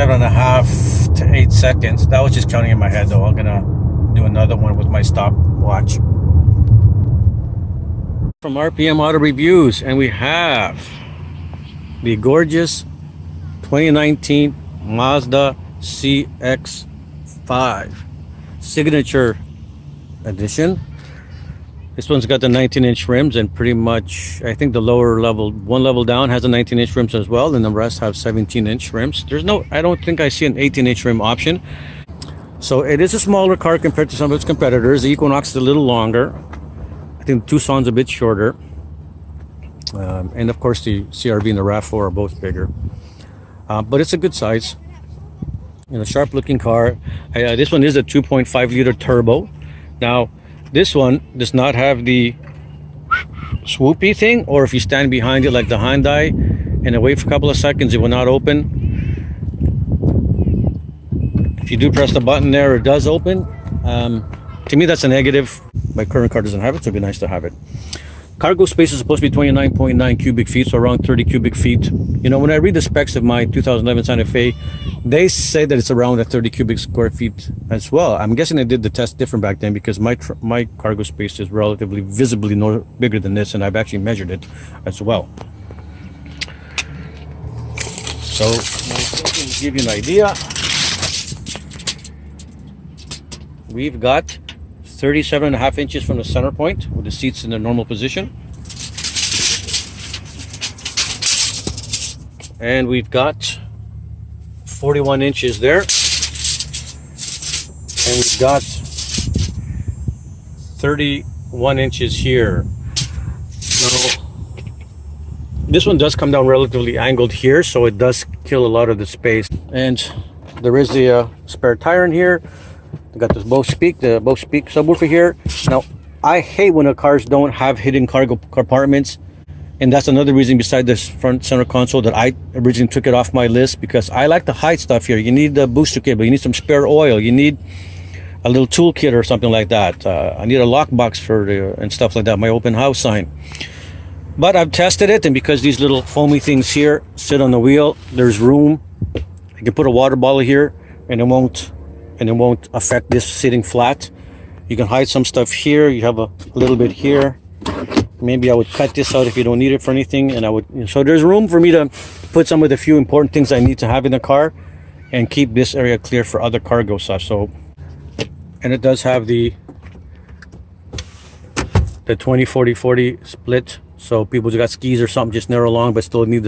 7.5 to 8 seconds. That was just counting in my head though. I'm gonna do another one with my stopwatch. From RPM Auto Reviews, and we have the gorgeous 2019 Mazda CX-5 Signature Edition. This one's got the 19-inch rims, and pretty much I think the lower level, one level down, has a 19-inch rims as well, and the rest have 17-inch rims. I don't think I see an 18-inch rim option. So it is a smaller car compared to some of its competitors. The Equinox is a little longer. I think the Tucson's a bit shorter. And of course the CR-V and the RAV4 are both bigger. But it's a good size. Sharp looking car. This one is a 2.5 liter turbo. Now, this one does not have the swoopy thing, or if you stand behind it like the Hyundai and wait for a couple of seconds, it will not open. If you do press the button there, it does open. To me, that's a negative. My current car doesn't have it, so it'd be nice to have it. Cargo space is supposed to be 29.9 cubic feet, so around 30 cubic feet. When I read the specs of my 2011 Santa Fe, they say that it's around 30 cubic square feet as well. I'm guessing they did the test different back then, because my cargo space is relatively visibly bigger than this, and I've actually measured it as well. So to give you an idea, we've got 37.5 inches from the center point with the seats in the normal position. And we've got 41 inches there. And we've got 31 inches here. Now, this one does come down relatively angled here, so it does kill a lot of the space. And there is the spare tire in here. We got this Bose Speak subwoofer here. Now, I hate when the cars don't have hidden cargo compartments, and that's another reason beside this front center console that I originally took it off my list, because I like to hide stuff here. You need the booster cable, you need some spare oil, you need a little toolkit or something like that. I need a lockbox and stuff like that, my open house sign. But I've tested it, and because these little foamy things here sit on the wheel, there's room. You can put a water bottle here, and it won't affect this sitting flat. You can hide some stuff here. You have a little bit here. Maybe I would cut this out if you don't need it for anything, and so there's room for me to put some of the few important things I need to have in the car and keep this area clear for other cargo stuff. So, and it does have the 20-40-40 split, so people who got skis or something just narrow along but still need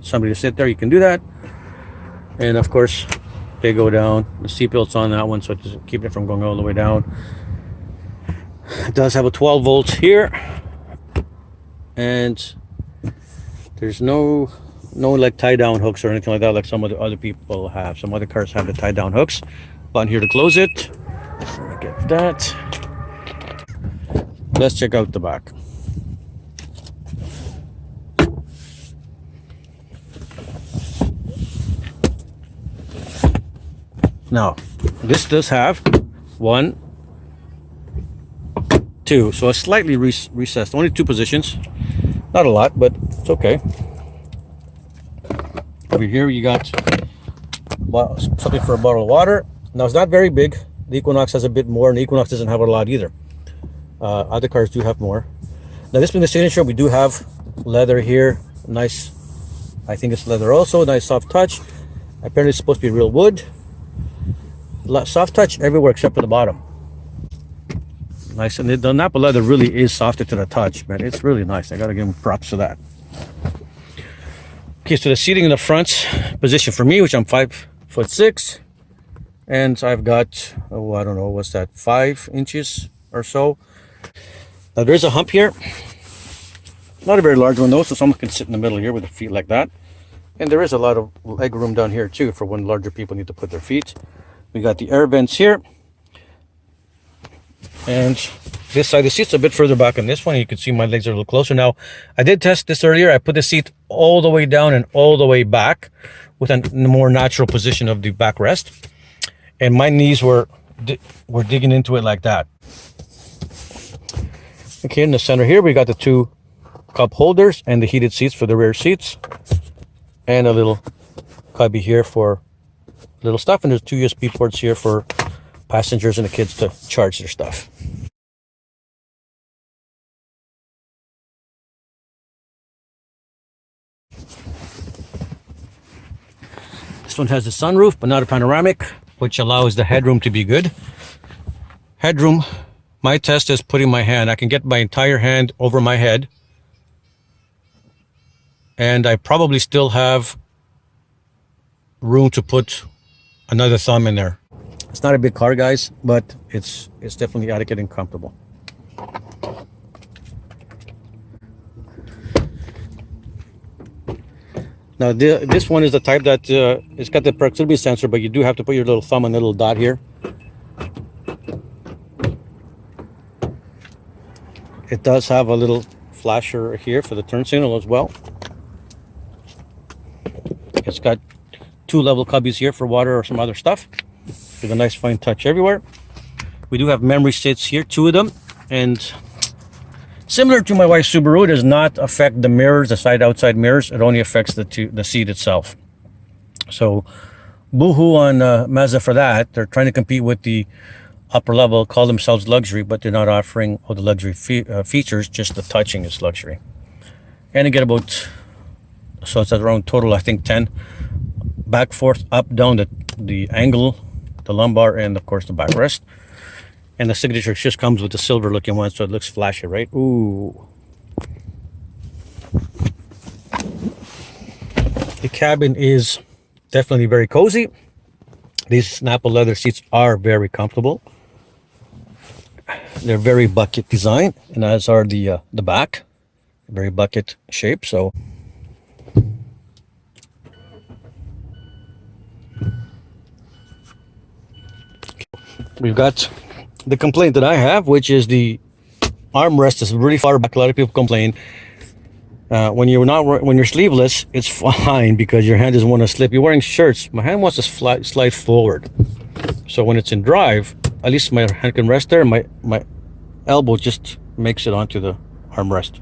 somebody to sit there, you can do that. And of course, they go down. The seatbelt's on that one, so it doesn't keep it from going all the way down. It does have a 12 volts here, and there's no like tie down hooks or anything like that, like some of the other people have. Some other cars have the tie down hooks. Button here to close it. Get that. Let's check out the back. Now, this does have 1, 2, so it's slightly recessed. Only 2 positions, not a lot, but it's okay. Over here you got something for a bottle of water. Now, it's not very big. The Equinox has a bit more, and the Equinox doesn't have a lot either. Other cars do have more. Now, this being the Signature, we do have leather here. Nice, I think it's leather also. Nice soft touch. Apparently it's supposed to be real wood. Soft touch everywhere except for the bottom. Nice, and the Nappa leather really is softer to the touch, man. It's really nice. I gotta give them props for that. Okay, so the seating in the front position for me, which I'm 5'6", and I've got, oh, I don't know, what's that, 5 inches or so. Now there's a hump here, not a very large one though, so someone can sit in the middle here with their feet like that. And there is a lot of leg room down here too for when larger people need to put their feet. We got the air vents here, and this side, the seat's a bit further back on this one. You can see my legs are a little closer. Now, I did test this earlier. I put the seat all the way down and all the way back with a more natural position of the backrest, and my knees were digging into it like that. Okay, in the center here, we got the 2 cup holders and the heated seats for the rear seats, and a little cubby here for little stuff, and there's 2 USB ports here for passengers and the kids to charge their stuff. This one has a sunroof, but not a panoramic, which allows the headroom to be good. Headroom, my test is putting my hand. I can get my entire hand over my head. And I probably still have room to put another thumb in there. It's not a big car, guys, but it's definitely adequate and comfortable. Now this one is the type that it's got the proximity sensor, but you do have to put your little thumb on the little dot here. It does have a little flasher here for the turn signal as well. It's got 2 level cubbies here for water or some other stuff. With a nice fine touch everywhere. We do have memory seats here, 2 of them, and similar to my wife's Subaru, it does not affect the mirrors, the side-outside mirrors. It only affects the seat itself. So, boo-hoo on Mazda for that. They're trying to compete with the upper level, call themselves luxury, but they're not offering all the luxury features. Just the touching is luxury. And you get about, so it's around total, I think 10. Back, forth, up, down, the angle, the lumbar, and of course the backrest. And the signature just comes with the silver looking one, so it looks flashy, right? Ooh. The cabin is definitely very cozy. These Nappa leather seats are very comfortable. They're very bucket design, and as are the back, very bucket shape. So we've got the complaint that I have, which is the armrest is really far back. A lot of people complain when you're sleeveless, it's fine because your hand doesn't want to slip. You're wearing shirts. My hand wants to slide forward. So when it's in drive, at least my hand can rest there, and my elbow just makes it onto the armrest.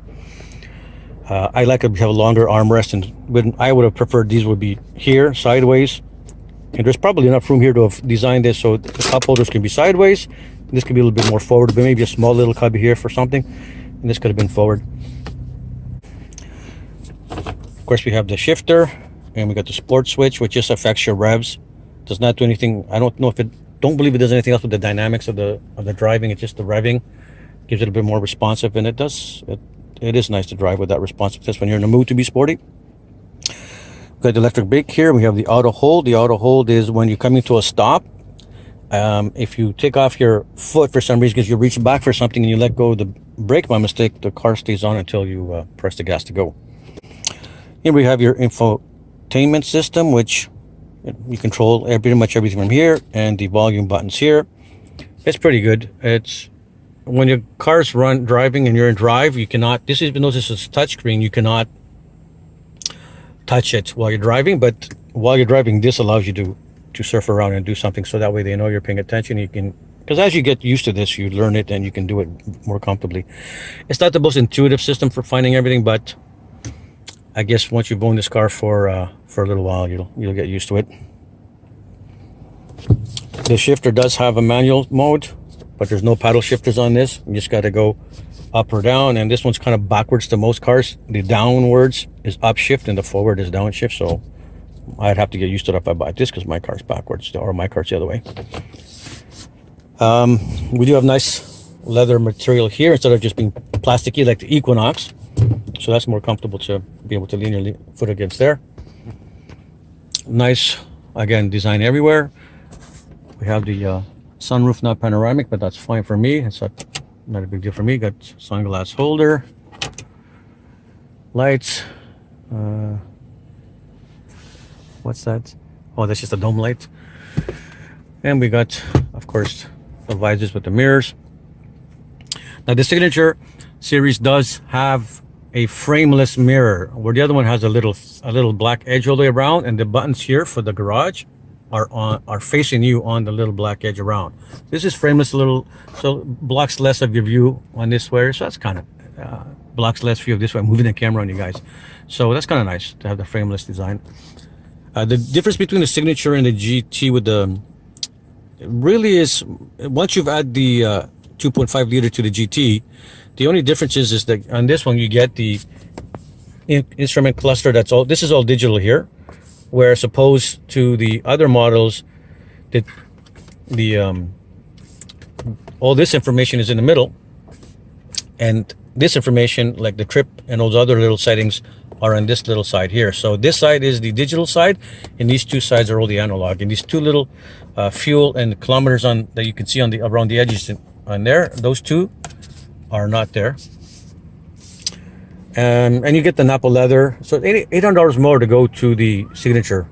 I like to have a longer armrest, and I would have preferred these would be here, sideways. And there's probably enough room here to have designed this so the cup holders can be sideways. This could be a little bit more forward, but maybe a small little cubby here for something. And this could have been forward. Of course, we have the shifter, and we got the sport switch, which just affects your revs. Does not do anything. I don't believe it does anything else with the dynamics of the driving. It's just the revving gives it a bit more responsive, and it is nice to drive with that responsiveness when you're in the mood to be sporty. We've got the electric brake here. We have the auto hold. The auto hold is when you're coming to a stop. If you take off your foot for some reason because you reach back for something and you let go of the brake by mistake, the car stays on until you press the gas to go. Here we have your infotainment system, which you control pretty much everything from here, and the volume buttons here. It's pretty good. It's when your car's driving and you're in drive, you cannot. Even though this is touchscreen, you cannot touch it while you're driving. But while you're driving, this allows you to surf around and do something, so that way they know you're paying attention. You can, because as you get used to this, you learn it and you can do it more comfortably. It's not the most intuitive system for finding everything, but I guess once you've owned this car for a little while, you'll get used to it. The shifter does have a manual mode, but there's no paddle shifters on this. You just got to go up or down, and this one's kind of backwards to most cars. The downwards is upshift and the forward is downshift, so I'd have to get used to it if I buy this because my car's backwards, or my car's the other way. We do have nice leather material here instead of just being plasticky like the Equinox, so that's more comfortable to be able to lean your foot against there. Nice, again, design everywhere. We have the sunroof, not panoramic, but that's fine for me. It's not a big deal for me. Got sunglass holder, lights. What's that? Oh, that's just a dome light. And we got, of course, the visors with the mirrors. Now the Signature series does have a frameless mirror, where the other one has a little black edge all the way around, and the buttons here for the garage are facing you on the little black edge around. This is frameless, so blocks less of your view on this way. So that's kind of blocks less view of this way. I'm moving the camera on you guys, so that's kind of nice to have the frameless design. The difference between the Signature and the GT with the really is, once you've added the 2.5 liter to the GT, the only difference is that on this one you get the instrument cluster. That's all. This is all digital here, whereas opposed to the other models, that the all this information is in the middle, and this information, like the trip and those other little settings, are on this little side here. So this side is the digital side, and these two sides are all the analog. And these two little fuel and kilometers on that you can see on the around the edges on there, those two are not there. And you get the Nappa leather. So $800 more to go to the Signature.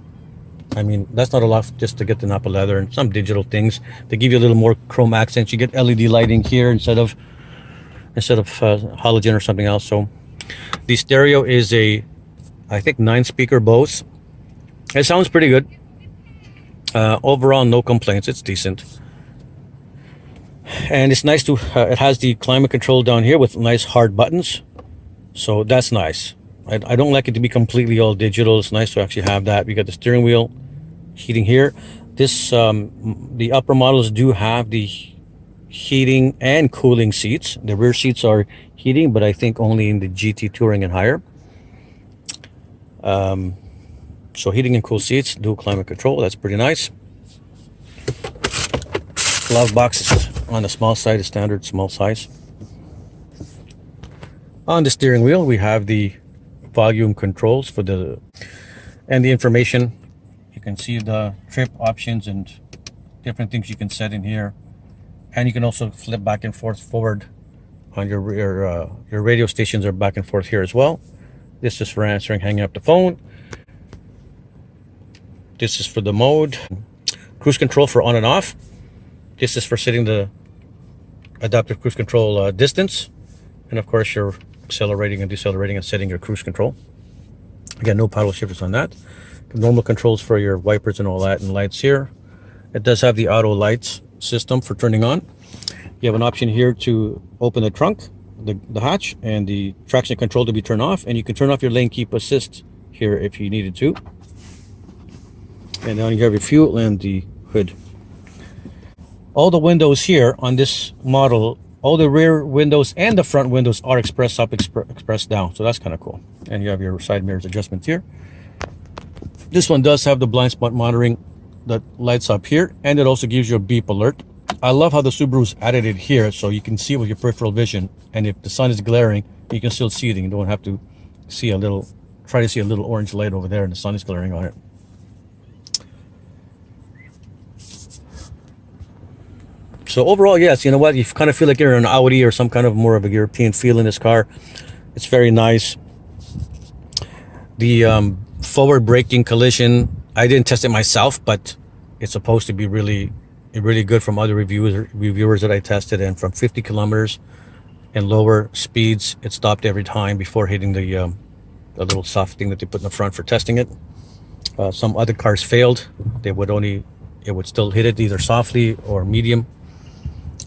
I mean, that's not a lot just to get the Nappa leather and some digital things. They give you a little more chrome accents. You get LED lighting here instead of halogen or something else. So the stereo is a, I think, 9-speaker Bose. It sounds pretty good. Overall, no complaints. It's decent. And it's nice to, it has the climate control down here with nice hard buttons. So that's nice. I don't like it to be completely all digital. It's nice to actually have that. We got the steering wheel heating here. This the upper models do have the heating and cooling seats. The rear seats are heating, but I think only in the GT Touring and higher. So heating and cool seats, dual climate control. That's pretty nice. Glove boxes on the small side, the standard small size. On the steering wheel, we have the volume controls for the information. You can see the trip options and different things you can set in here, and you can also flip back and forward on your radio stations are back and forth here as well. This is for answering, hanging up the phone. This is for the mode. Cruise control for on and off. This is for setting the adaptive cruise control distance, and of course your accelerating and decelerating and setting your cruise control. Again, no paddle shifters on that. Normal controls for your wipers and all that, and lights here. It does have the auto lights system for turning on. You have an option here to open the trunk, the hatch, and the traction control to be turned off, and you can turn off your lane keep assist here if you needed to. And then you have your fuel and the hood. All the windows here on this model, all the rear windows and the front windows are express up, express down. So that's kind of cool. And you have your side mirrors adjustments here. This one does have the blind spot monitoring that lights up here, and it also gives you a beep alert. I love how the Subaru's added it here, so you can see it with your peripheral vision. And if the sun is glaring, you can still see it. And you don't have to see try to see a little orange light over there and the sun is glaring on it. So overall, yes, you know what? You kind of feel like you're in an Audi or some kind of more of a European feel in this car. It's very nice. The forward braking collision, I didn't test it myself, but it's supposed to be really good from other reviewers that I tested. And from 50 kilometers and lower speeds, it stopped every time before hitting the little soft thing that they put in the front for testing it. Some other cars failed. It would still hit it either softly or medium.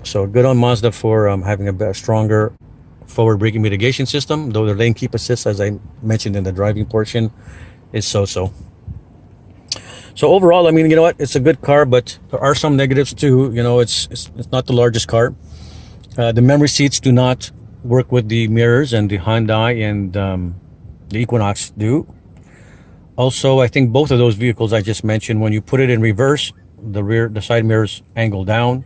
So good on Mazda for having a stronger forward braking mitigation system, though the lane keep assist, as I mentioned in the driving portion, is so-so. So overall, I mean, you know what? It's a good car, but there are some negatives too. You know, it's not the largest car. The memory seats do not work with the mirrors, and the Hyundai and the Equinox do. Also, I think both of those vehicles I just mentioned, when you put it in reverse, the side mirrors angle down.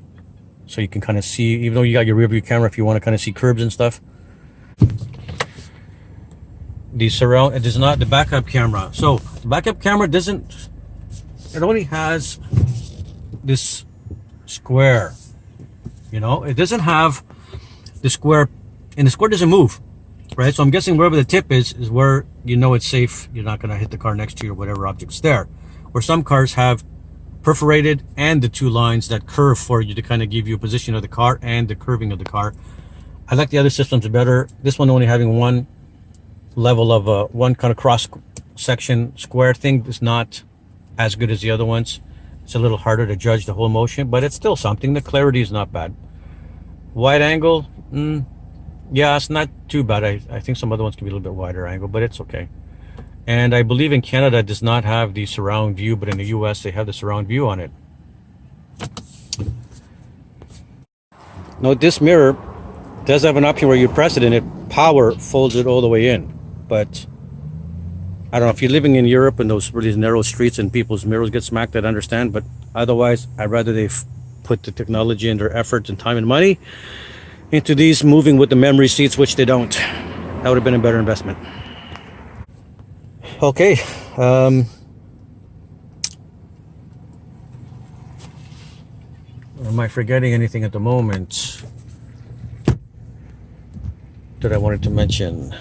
So you can kind of see, even though you got your rear view camera, if you want to kind of see curbs and stuff. The surround, it is not the backup camera. So the backup camera doesn't, it only has this square, you know, it doesn't have the square, and the square doesn't move, right? So I'm guessing wherever the tip is where you know it's safe. You're not going to hit the car next to you or whatever object's there. Where some cars have perforated and the two lines that curve for you to kind of give you a position of the car and the curving of the car. I like the other systems better. This one only having one level of one kind of cross section square thing is not as good as the other ones. It's a little harder to judge the whole motion, but it's still something. The clarity is not bad. Wide angle, yeah, it's not too bad. I think some other ones can be a little bit wider angle, but it's okay. And I believe in Canada it does not have the surround view, but in the US they have the surround view on it. Now this mirror does have an option where you press it and it power folds it all the way in. But I don't know, if you're living in Europe and those really narrow streets and people's mirrors get smacked, I'd understand. But otherwise, I'd rather they put the technology and their effort and time and money into these moving with the memory seats, which they don't. That would have been a better investment. Okay. Am I forgetting anything at the moment that I wanted to mention?